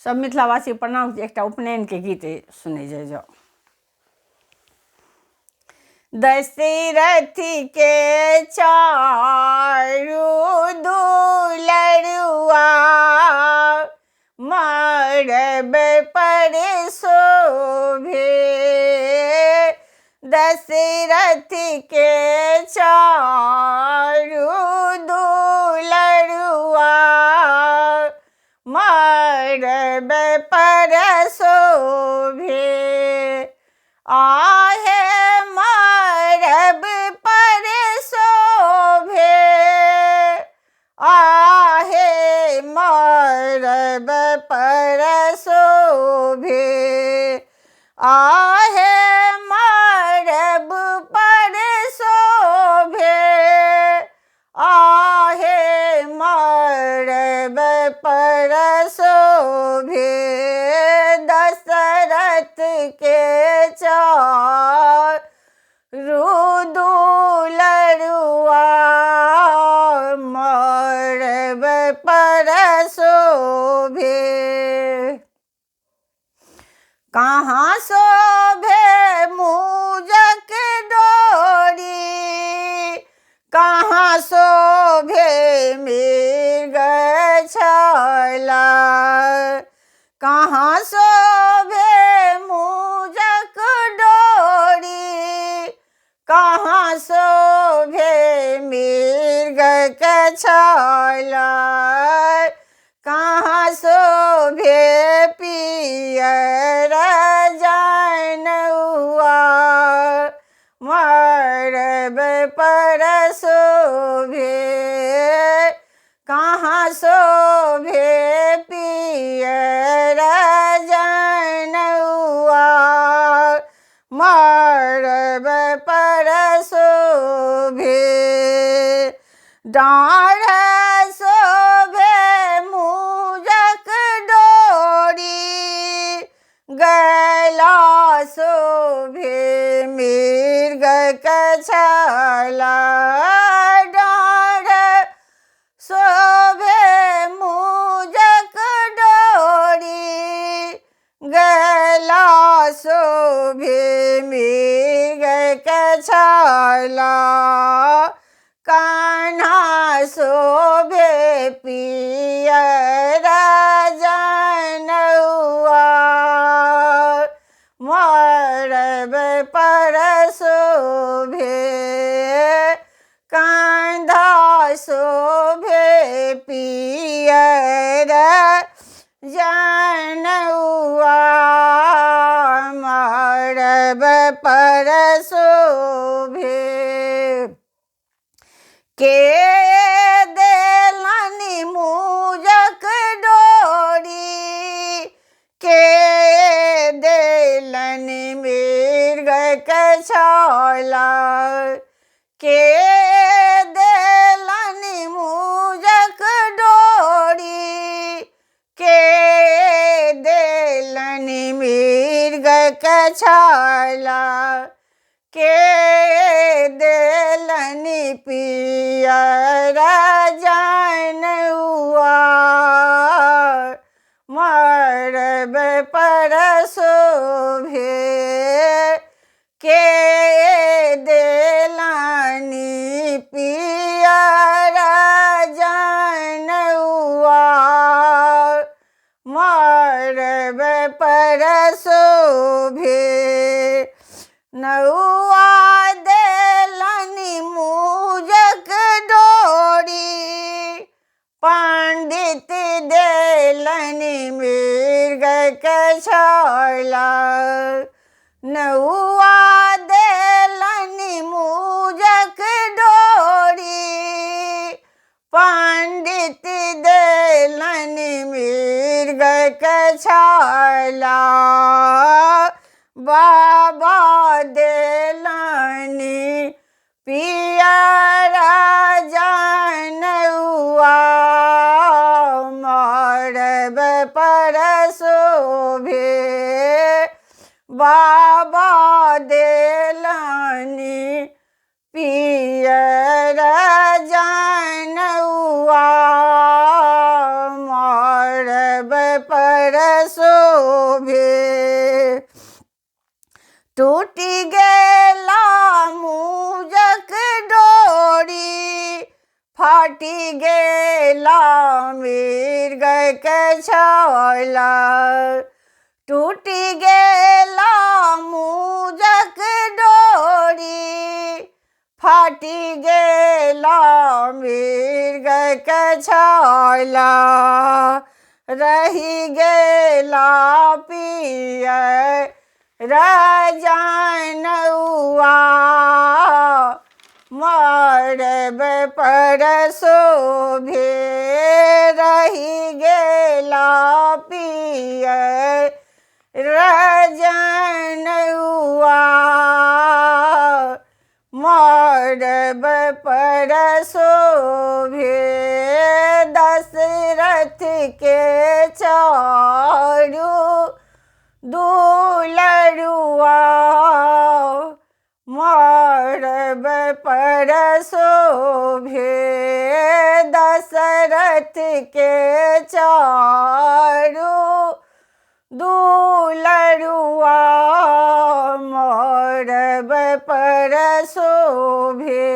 सब मिथिलावासी प्रणाम। एक उपनयन के गीत सुने जाओ। दशरथ के चारू दुलरुआ मरब पर शोभे। दशरथ के चारू दुलरुआ मरब पर शोभे। आहे मरब पर शोभे। आहे मरब पर शोभे। आहे मरब पर शोभे। आहे मरब पर शोभे। दशरथ के चारू दुलरुआ मरब पर शोभे। कहाँ शोभे मूजक डोरी। कहाँ शोभे मृग छाला। कहाँ शोभे मूजक डोरी। कहाँ शोभे मृग के छाला। कहाँ शोभे पियर जनुआ मरब पर शोभे। कहाँ शोभे पियर जनुआ मरब पर शोभे। डाढ़ शोभे मूजक डोरी। गला शोभे मृग के छाला। डाढ़ शोभे मूजक डोरी। गला शोभे मृग के छाला। कान्हा शोभे पियर जनुआ मरब पर शोभे। कान्हा शोभे पियर जनुआ मरब पर शोभे। के देलनि मूजक डोरी। के देलनि मृग के छाला। के देलनि मूजक डोरी। के देलनि मृग के छाला। के देलनि पियर जनुआ मरब पर शोभे। के देलनि पियर जनुआ मरब पर शोभे। नौआ देलनि मूजक डोरी। पंडित देलनि मृग के छाला। नौआ देलनि मूजक डोरी। पंडित देलनि मृग के छाला। बाबा देलनि पियर जनुआ मरब पर शोभे। बाबा देलनि पियर जनुआ मरब पर शोभे। टूटी गेला मुजक डोरी, फाटी गेला मृग के छाला। टूटी गेला मुजक डोरी, फाटी गेला मृग के छाला। रही गेला पिया रजनउआ, मरब पर शोभे। रही गेला पिया रजनउआ, मरब पर शोभे। दशरथ के चारू दुलरुआ, मरब पर शोभे। दशरथ के चारू दुलरुआ, मरब पर शोभे।